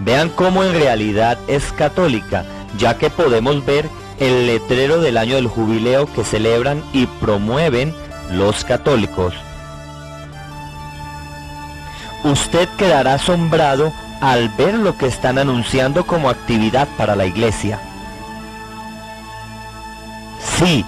Vean cómo en realidad es católica, ya que podemos ver el letrero del año del jubileo que celebran y promueven los católicos. Usted quedará asombrado al ver lo que están anunciando como actividad para la iglesia. Sí,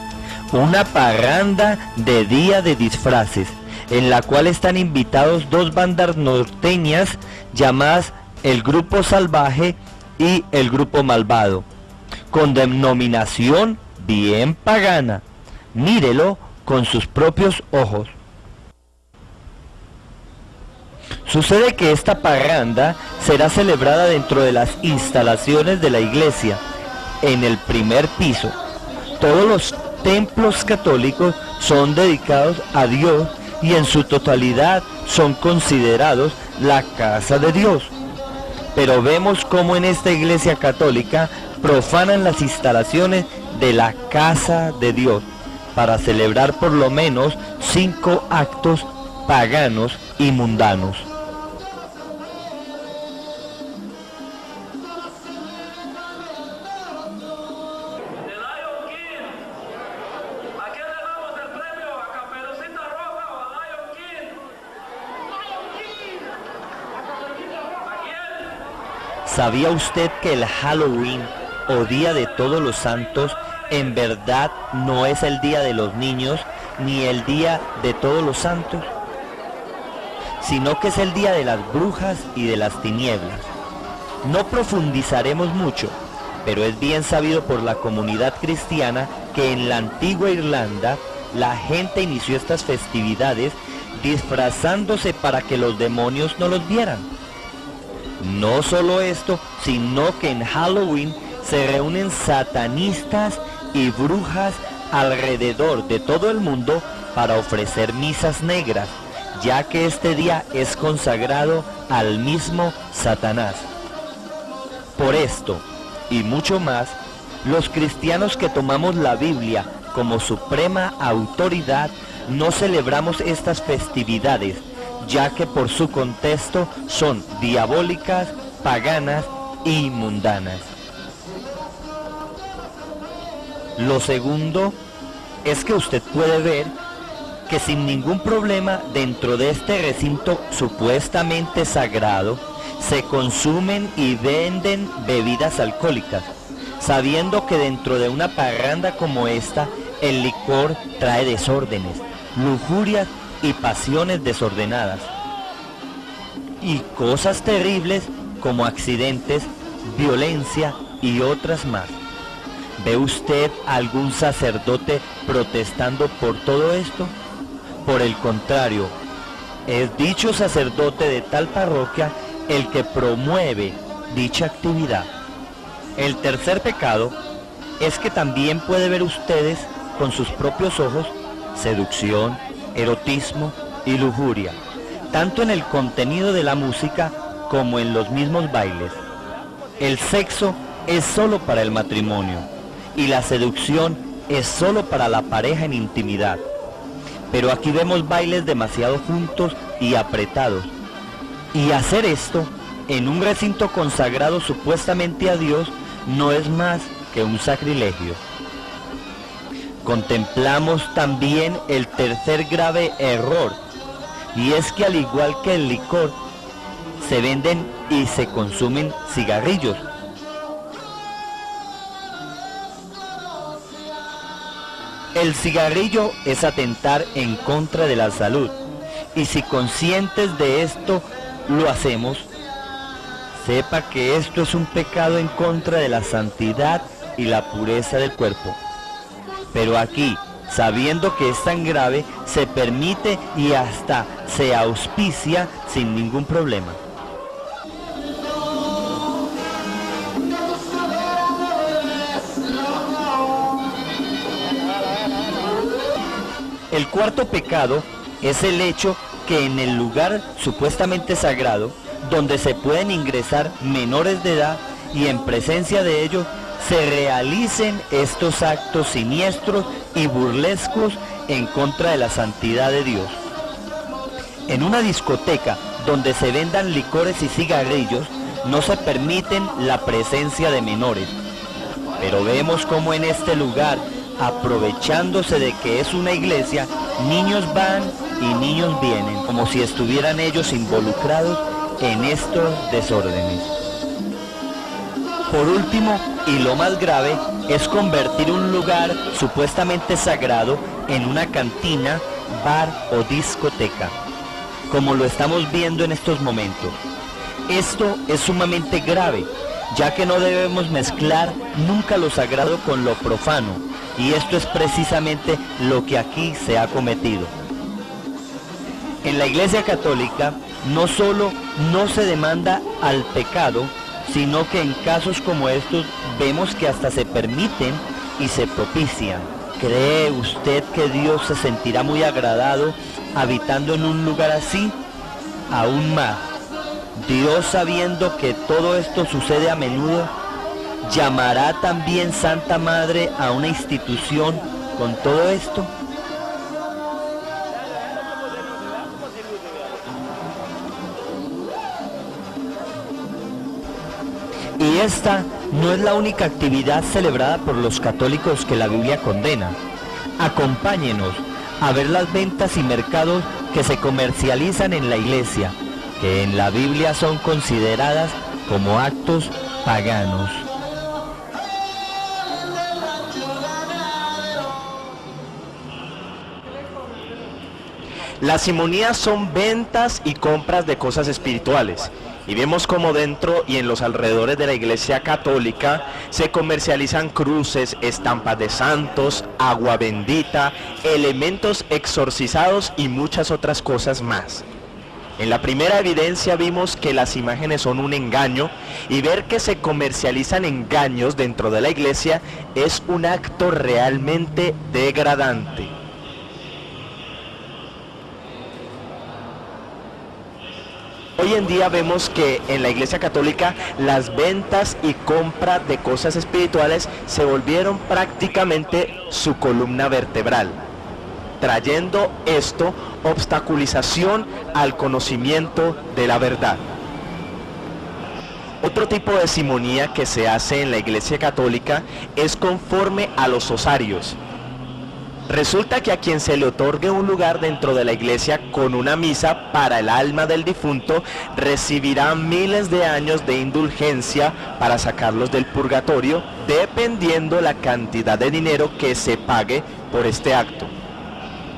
una parranda de día de disfraces, en la cual están invitados dos bandas norteñas llamadas el Grupo Salvaje y el Grupo Malvado, con denominación bien pagana. Mírelo con sus propios ojos. Sucede que esta parranda será celebrada dentro de las instalaciones de la iglesia, en el primer piso. Todos los templos católicos son dedicados a Dios y en su totalidad son considerados la casa de Dios. Pero vemos cómo en esta iglesia católica profanan las instalaciones de la casa de Dios para celebrar por lo menos 5 actos paganos y mundanos. ¿Sabía usted que el Halloween o Día de Todos los Santos en verdad no es el Día de los Niños ni el Día de Todos los Santos, sino que es el Día de las Brujas y de las Tinieblas? No profundizaremos mucho, pero es bien sabido por la comunidad cristiana que en la antigua Irlanda la gente inició estas festividades disfrazándose para que los demonios no los vieran. No solo esto, sino que en Halloween se reúnen satanistas y brujas alrededor de todo el mundo para ofrecer misas negras, ya que este día es consagrado al mismo Satanás. Por esto, y mucho más, los cristianos que tomamos la Biblia como suprema autoridad, no celebramos estas festividades, ya que por su contexto son diabólicas, paganas y mundanas. Lo segundo es que usted puede ver que sin ningún problema dentro de este recinto supuestamente sagrado se consumen y venden bebidas alcohólicas, sabiendo que dentro de una parranda como esta el licor trae desórdenes, lujurias y pasiones desordenadas, y cosas terribles como accidentes, violencia y otras más. ¿Ve usted algún sacerdote protestando por todo esto? Por el contrario, es dicho sacerdote de tal parroquia el que promueve dicha actividad. El tercer pecado es que también puede ver ustedes con sus propios ojos seducción, erotismo y lujuria, tanto en el contenido de la música como en los mismos bailes. El sexo es solo para el matrimonio y la seducción es solo para la pareja en intimidad. Pero aquí vemos bailes demasiado juntos y apretados. Y hacer esto en un recinto consagrado supuestamente a Dios no es más que un sacrilegio. Contemplamos también el tercer grave error, y es que al igual que el licor, se venden y se consumen cigarrillos. El cigarrillo es atentar en contra de la salud, y si conscientes de esto lo hacemos, sepa que esto es un pecado en contra de la santidad y la pureza del cuerpo. Pero aquí, sabiendo que es tan grave, se permite y hasta se auspicia sin ningún problema. El cuarto pecado es el hecho que en el lugar supuestamente sagrado, donde se pueden ingresar menores de edad y en presencia de ellos, se realicen estos actos siniestros y burlescos en contra de la santidad de Dios. En una discoteca donde se vendan licores y cigarrillos, no se permiten la presencia de menores. Pero vemos como en este lugar, aprovechándose de que es una iglesia, niños van y niños vienen, como si estuvieran ellos involucrados en estos desórdenes. Por último, y lo más grave, es convertir un lugar supuestamente sagrado en una cantina, bar o discoteca, como lo estamos viendo en estos momentos. Esto es sumamente grave, ya que no debemos mezclar nunca lo sagrado con lo profano, y esto es precisamente lo que aquí se ha cometido. En la Iglesia Católica no solo no se demanda al pecado, sino que en casos como estos vemos que hasta se permiten y se propician. ¿Cree usted que Dios se sentirá muy agradado habitando en un lugar así? Aún más, Dios, sabiendo que todo esto sucede a menudo, ¿llamará también Santa Madre a una institución con todo esto? Y esta no es la única actividad celebrada por los católicos que la Biblia condena. Acompáñenos a ver las ventas y mercados que se comercializan en la iglesia, que en la Biblia son consideradas como actos paganos. Las simonías son ventas y compras de cosas espirituales. Y vemos como dentro y en los alrededores de la Iglesia Católica se comercializan cruces, estampas de santos, agua bendita, elementos exorcizados y muchas otras cosas más. En la primera evidencia vimos que las imágenes son un engaño, y ver que se comercializan engaños dentro de la iglesia es un acto realmente degradante. Hoy en día vemos que en la Iglesia Católica las ventas y compra de cosas espirituales se volvieron prácticamente su columna vertebral, trayendo esto obstaculización al conocimiento de la verdad. Otro tipo de simonía que se hace en la Iglesia Católica es conforme a los osarios. Resulta que a quien se le otorgue un lugar dentro de la iglesia con una misa para el alma del difunto, recibirá miles de años de indulgencia para sacarlos del purgatorio, dependiendo la cantidad de dinero que se pague por este acto.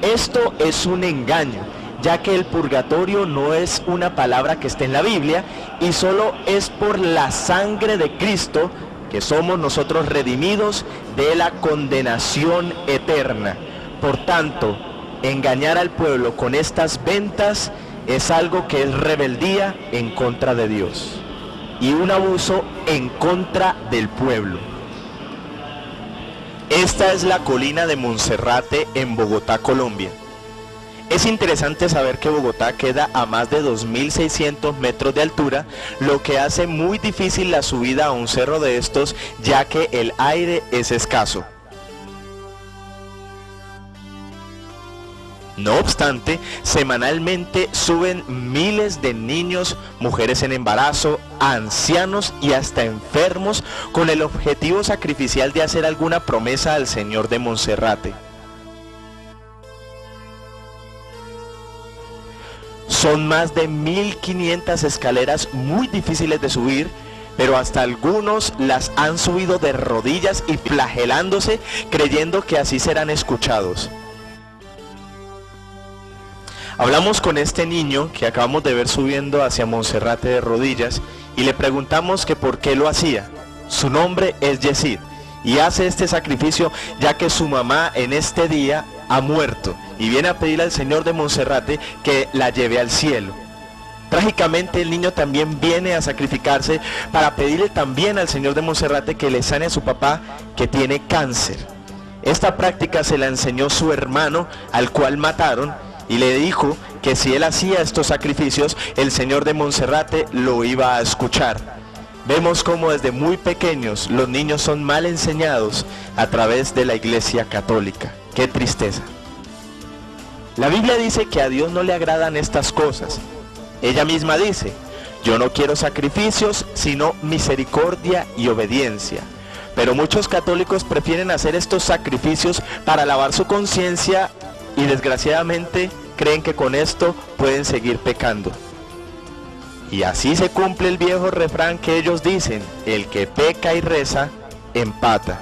Esto es un engaño, ya que el purgatorio no es una palabra que esté en la Biblia, y solo es por la sangre de Cristo que somos nosotros redimidos de la condenación eterna. Por tanto, engañar al pueblo con estas ventas es algo que es rebeldía en contra de Dios y un abuso en contra del pueblo. Esta es la colina de Monserrate en Bogotá, Colombia. Es interesante saber que Bogotá queda a más de 2.600 metros de altura, lo que hace muy difícil la subida a un cerro de estos, ya que el aire es escaso. No obstante, semanalmente suben miles de niños, mujeres en embarazo, ancianos y hasta enfermos, con el objetivo sacrificial de hacer alguna promesa al Señor de Monserrate. Son más de 1.500 escaleras muy difíciles de subir, pero hasta algunos las han subido de rodillas y flagelándose, creyendo que así serán escuchados. Hablamos con este niño que acabamos de ver subiendo hacia Monserrate de rodillas y le preguntamos que por qué lo hacía. Su nombre es Yesid y hace este sacrificio ya que su mamá en este día ha muerto y viene a pedirle al Señor de Monserrate que la lleve al cielo. Trágicamente el niño también viene a sacrificarse para pedirle también al Señor de Monserrate que le sane a su papá, que tiene cáncer. Esta práctica se la enseñó su hermano, al cual mataron, y le dijo que si él hacía estos sacrificios, el Señor de Monserrate lo iba a escuchar. Vemos cómo desde muy pequeños los niños son mal enseñados a través de la Iglesia Católica. ¡Qué tristeza! La Biblia dice que a Dios no le agradan estas cosas. Ella misma dice: Yo no quiero sacrificios, sino misericordia y obediencia. Pero muchos católicos prefieren hacer estos sacrificios para lavar su conciencia y desgraciadamente creen que con esto pueden seguir pecando. Y así se cumple el viejo refrán que ellos dicen: el que peca y reza, empata.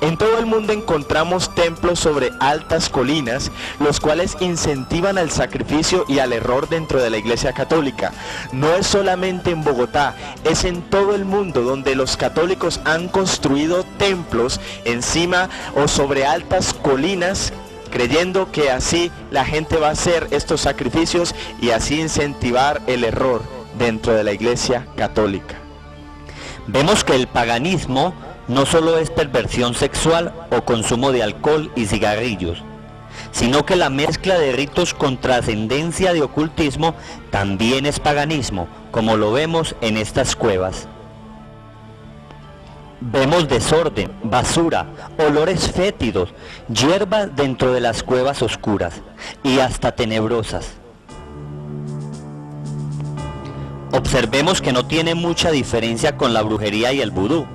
En todo el mundo encontramos templos sobre altas colinas, los cuales incentivan al sacrificio y al error dentro de la Iglesia Católica. No es solamente en Bogotá, es en todo el mundo donde los católicos han construido templos encima o sobre altas colinas, creyendo que así la gente va a hacer estos sacrificios y así incentivar el error dentro de la Iglesia Católica. Vemos que el paganismo no solo es perversión sexual o consumo de alcohol y cigarrillos, sino que la mezcla de ritos con trascendencia de ocultismo también es paganismo, como lo vemos en estas cuevas. Vemos desorden, basura, olores fétidos, hierbas dentro de las cuevas oscuras y hasta tenebrosas. Observemos que no tiene mucha diferencia con la brujería y el vudú,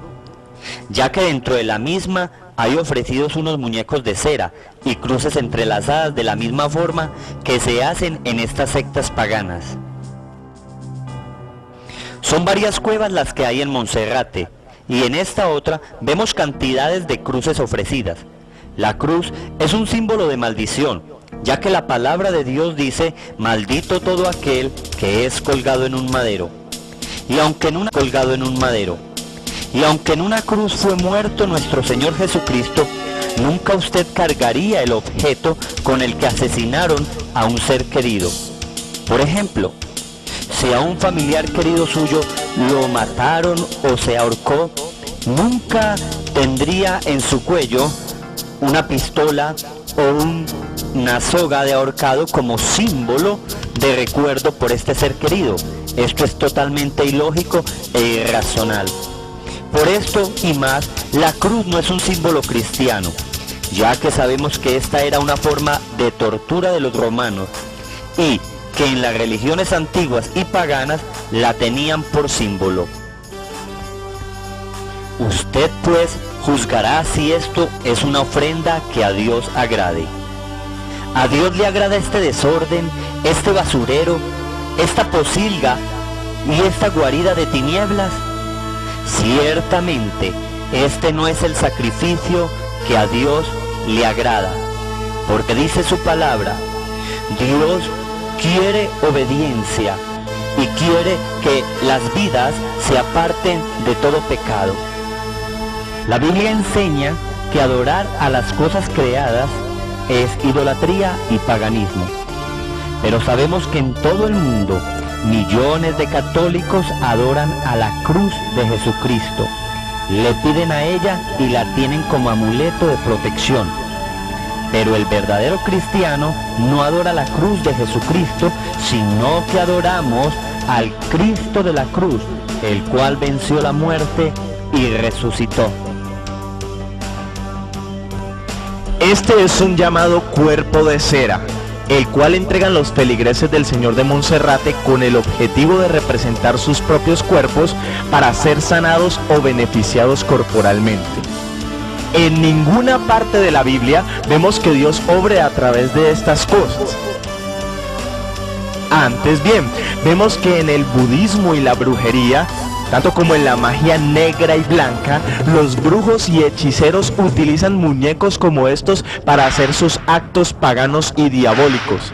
ya que dentro de la misma hay ofrecidos unos muñecos de cera y cruces entrelazadas de la misma forma que se hacen en estas sectas paganas. Son varias cuevas las que hay en Monserrate, y en esta otra vemos cantidades de cruces ofrecidas. La cruz es un símbolo de maldición, ya que la palabra de Dios dice: maldito todo aquel que es colgado en un madero. Y aunque en una cruz fue muerto nuestro Señor Jesucristo, nunca usted cargaría el objeto con el que asesinaron a un ser querido. Por ejemplo, si a un familiar querido suyo lo mataron o se ahorcó, nunca tendría en su cuello una pistola o una soga de ahorcado como símbolo de recuerdo por este ser querido. Esto es totalmente ilógico e irracional. Por esto y más, la cruz no es un símbolo cristiano, ya que sabemos que esta era una forma de tortura de los romanos y que en las religiones antiguas y paganas la tenían por símbolo. Usted pues juzgará si esto es una ofrenda que a Dios agrade. ¿A Dios le agrada este desorden, este basurero, esta posilga y esta guarida de tinieblas? Ciertamente, este no es el sacrificio que a Dios le agrada, porque dice su palabra: Dios quiere obediencia y quiere que las vidas se aparten de todo pecado. La Biblia enseña que adorar a las cosas creadas es idolatría y paganismo, pero sabemos que en todo el mundo millones de católicos adoran a la cruz de Jesucristo, le piden a ella y la tienen como amuleto de protección. Pero el verdadero cristiano no adora la cruz de Jesucristo, sino que adoramos al Cristo de la cruz, el cual venció la muerte y resucitó. Este es un llamado cuerpo de cera, el cual entregan los feligreses del Señor de Monserrate con el objetivo de representar sus propios cuerpos para ser sanados o beneficiados corporalmente. En ninguna parte de la Biblia vemos que Dios obre a través de estas cosas. Antes bien, vemos que en el budismo y la brujería, tanto como en la magia negra y blanca, los brujos y hechiceros utilizan muñecos como estos para hacer sus actos paganos y diabólicos.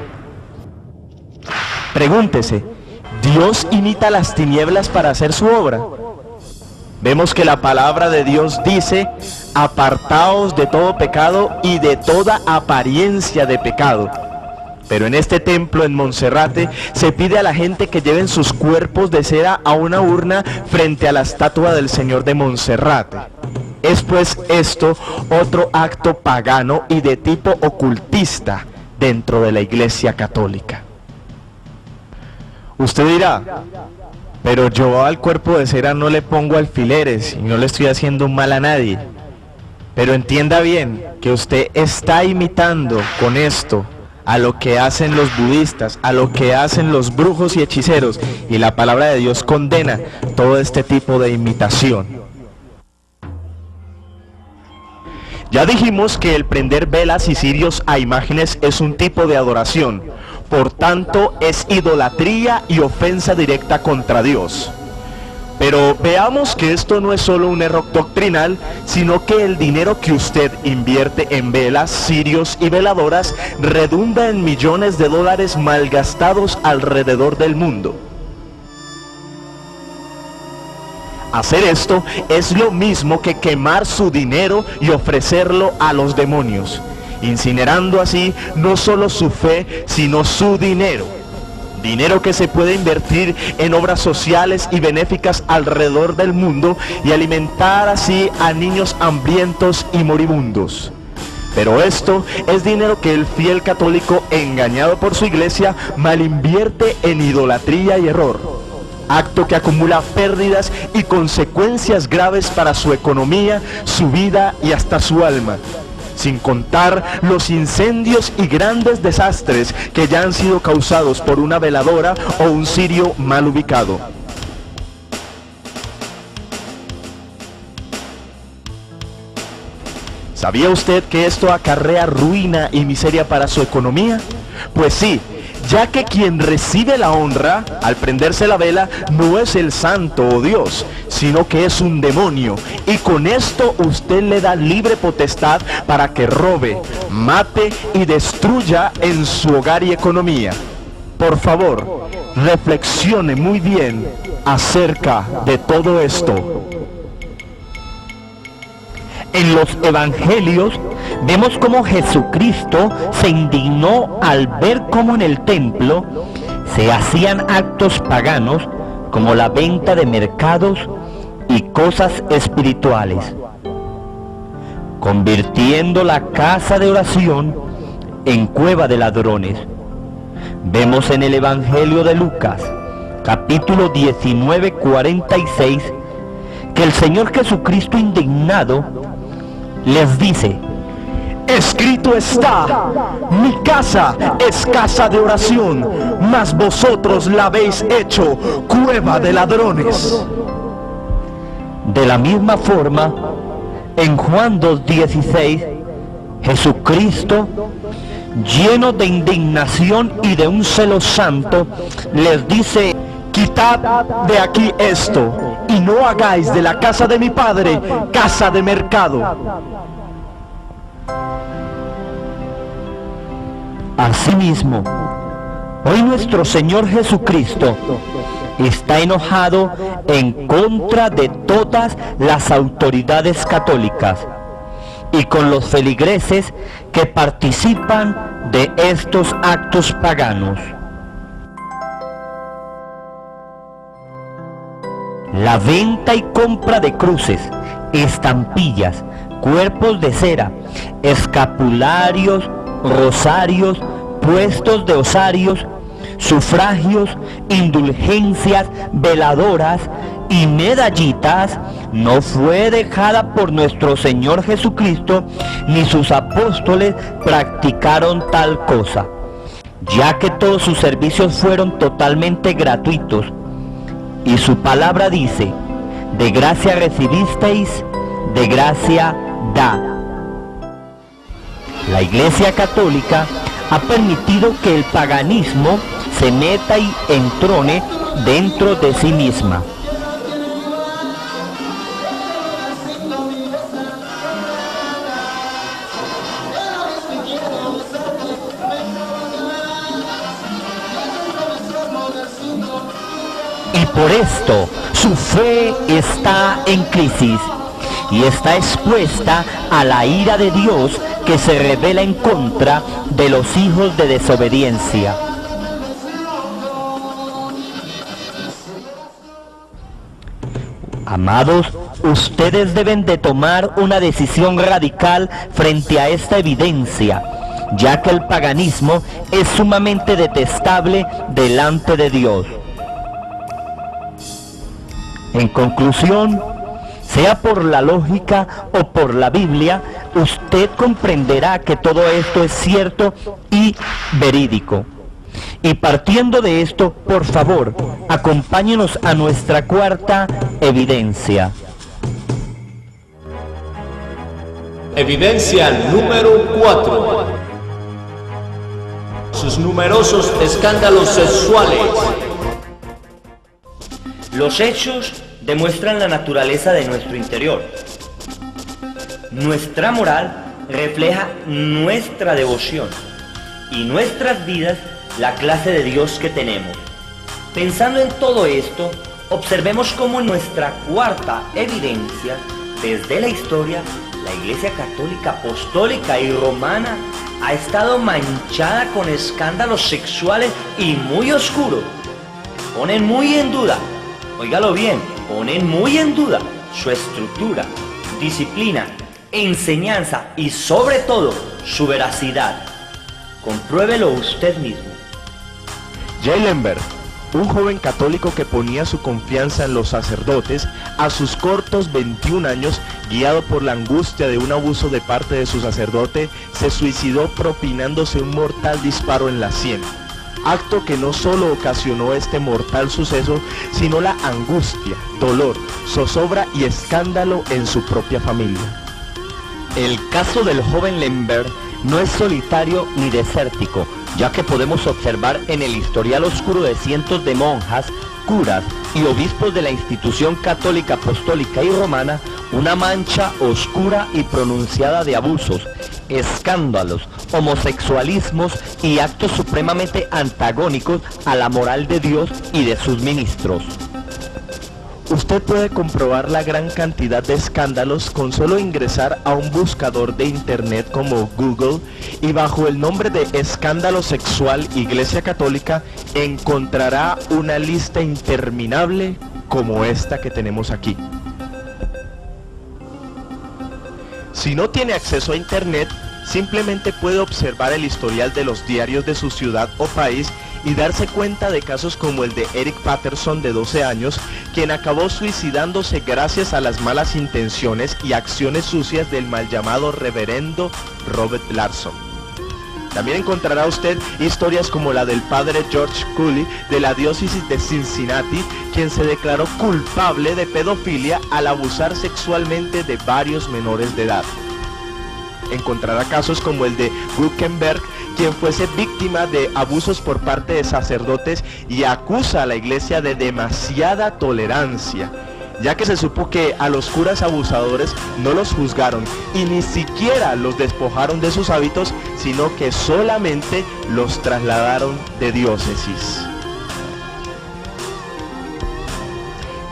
Pregúntese, ¿Dios imita las tinieblas para hacer su obra? Vemos que la palabra de Dios dice: apartaos de todo pecado y de toda apariencia de pecado. Pero en este templo en Monserrate se pide a la gente que lleven sus cuerpos de cera a una urna frente a la estatua del Señor de Monserrate. Es pues esto otro acto pagano y de tipo ocultista dentro de la Iglesia Católica. Usted dirá: pero yo al cuerpo de cera no le pongo alfileres y no le estoy haciendo un mal a nadie. Pero entienda bien que usted está imitando con esto a lo que hacen los budistas, a lo que hacen los brujos y hechiceros, y la palabra de Dios condena todo este tipo de imitación. Ya dijimos que el prender velas y cirios a imágenes es un tipo de adoración, por tanto es idolatría y ofensa directa contra Dios. Pero veamos que esto no es solo un error doctrinal, sino que el dinero que usted invierte en velas, cirios y veladoras redunda en millones de dólares malgastados alrededor del mundo. Hacer esto es lo mismo que quemar su dinero y ofrecerlo a los demonios, incinerando así no solo su fe, sino su dinero. Dinero que se puede invertir en obras sociales y benéficas alrededor del mundo y alimentar así a niños hambrientos y moribundos. Pero esto es dinero que el fiel católico, engañado por su iglesia, malinvierte en idolatría y error, acto que acumula pérdidas y consecuencias graves para su economía, su vida y hasta su alma. Sin contar los incendios y grandes desastres que ya han sido causados por una veladora o un cirio mal ubicado. ¿Sabía usted que esto acarrea ruina y miseria para su economía? Pues sí, ya que quien recibe la honra al prenderse la vela no es el santo o Dios, sino que es un demonio, y con esto usted le da libre potestad para que robe, mate y destruya en su hogar y economía. Por favor, reflexione muy bien acerca de todo esto. En los evangelios vemos cómo Jesucristo se indignó al ver cómo en el templo se hacían actos paganos como la venta de mercados y cosas espirituales, convirtiendo la casa de oración en cueva de ladrones. Vemos en el Evangelio de Lucas, capítulo 19, 46, que el Señor Jesucristo indignado les dice: escrito está, mi casa es casa de oración, mas vosotros la habéis hecho cueva de ladrones. De la misma forma, en Juan 2:16, Jesucristo, lleno de indignación y de un celo santo, les dice: quitad de aquí esto, y no hagáis de la casa de mi Padre casa de mercado. Asimismo, hoy nuestro Señor Jesucristo está enojado en contra de todas las autoridades católicas y con los feligreses que participan de estos actos paganos. La venta y compra de cruces, estampillas, cuerpos de cera, escapularios, rosarios, puestos de osarios, sufragios, indulgencias, veladoras y medallitas no fue dejada por nuestro Señor Jesucristo, ni sus apóstoles practicaron tal cosa, ya que todos sus servicios fueron totalmente gratuitos. Y su palabra dice: de gracia recibisteis, de gracia da. La Iglesia Católica ha permitido que el paganismo se meta y entrone dentro de sí misma. Y por esto su fe está en crisis y está expuesta a la ira de Dios, que se revela en contra de los hijos de desobediencia. Amados, ustedes deben de tomar una decisión radical frente a esta evidencia, ya que el paganismo es sumamente detestable delante de Dios. En conclusión, sea por la lógica o por la Biblia, usted comprenderá que todo esto es cierto y verídico. Y partiendo de esto, por favor, acompáñenos a nuestra cuarta evidencia. Evidencia número 4. Sus numerosos escándalos sexuales. Los hechos demuestran la naturaleza de nuestro interior. Nuestra moral refleja nuestra devoción y nuestras vidas la clase de Dios que tenemos. Pensando en todo esto, observemos cómo en nuestra cuarta evidencia, desde la historia, la Iglesia Católica, Apostólica y Romana ha estado manchada con escándalos sexuales y muy oscuros. Ponen muy en duda, óigalo bien, ponen muy en duda su estructura, disciplina, enseñanza y sobre todo su veracidad. Compruébelo usted mismo. J. Lemberg, un joven católico que ponía su confianza en los sacerdotes, a sus cortos 21 años, guiado por la angustia de un abuso de parte de su sacerdote, se suicidó propinándose un mortal disparo en la sien. Acto que no solo ocasionó este mortal suceso, sino la angustia, dolor, zozobra y escándalo en su propia familia. El caso del joven Lemberg no es solitario ni desértico, ya que podemos observar en el historial oscuro de cientos de monjas, curas y obispos de la institución católica, apostólica y romana una mancha oscura y pronunciada de abusos, escándalos, homosexualismos y actos supremamente antagónicos a la moral de Dios y de sus ministros. Usted puede comprobar la gran cantidad de escándalos con solo ingresar a un buscador de internet como Google y bajo el nombre de escándalo sexual Iglesia Católica encontrará una lista interminable como esta que tenemos aquí. Si no tiene acceso a internet, simplemente puede observar el historial de los diarios de su ciudad o país y darse cuenta de casos como el de Eric Patterson, de 12 años, quien acabó suicidándose gracias a las malas intenciones y acciones sucias del mal llamado reverendo Robert Larson. También encontrará usted historias como la del padre George Cooley de la diócesis de Cincinnati, quien se declaró culpable de pedofilia al abusar sexualmente de varios menores de edad. Encontrará casos como el de Guckenberg, quien fuese víctima de abusos por parte de sacerdotes y acusa a la iglesia de demasiada tolerancia, ya que se supo que a los curas abusadores no los juzgaron y ni siquiera los despojaron de sus hábitos, sino que solamente los trasladaron de diócesis.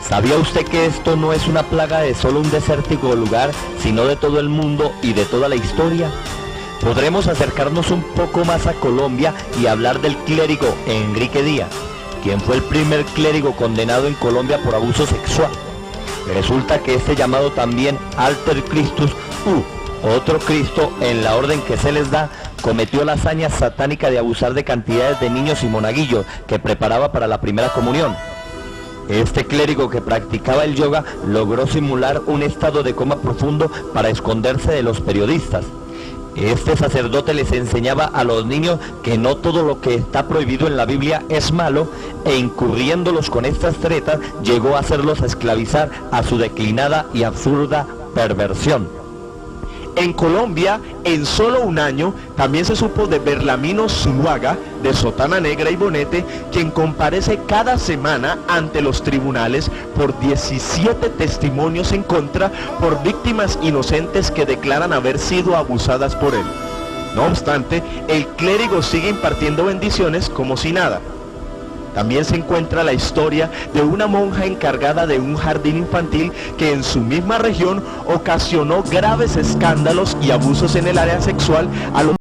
¿Sabía usted que esto no es una plaga de solo un desértico lugar, sino de todo el mundo y de toda la historia? Podremos acercarnos un poco más a Colombia y hablar del clérigo Enrique Díaz, quien fue el primer clérigo condenado en Colombia por abuso sexual. Resulta que este llamado también Alter Christus otro Cristo en la orden que se les da, cometió la hazaña satánica de abusar de cantidades de niños y monaguillos que preparaba para la primera comunión. Este clérigo que practicaba el yoga logró simular un estado de coma profundo para esconderse de los periodistas. Este sacerdote les enseñaba a los niños que no todo lo que está prohibido en la Biblia es malo, e incurriéndolos con estas tretas llegó a hacerlos esclavizar a su declinada y absurda perversión. En Colombia, en solo un año, también se supo de Berlamino Zuluaga, de sotana negra y bonete, quien comparece cada semana ante los tribunales por 17 testimonios en contra por víctimas inocentes que declaran haber sido abusadas por él. No obstante, el clérigo sigue impartiendo bendiciones como si nada. También se encuentra la historia de una monja encargada de un jardín infantil que en su misma región ocasionó graves escándalos y abusos en el área sexual a los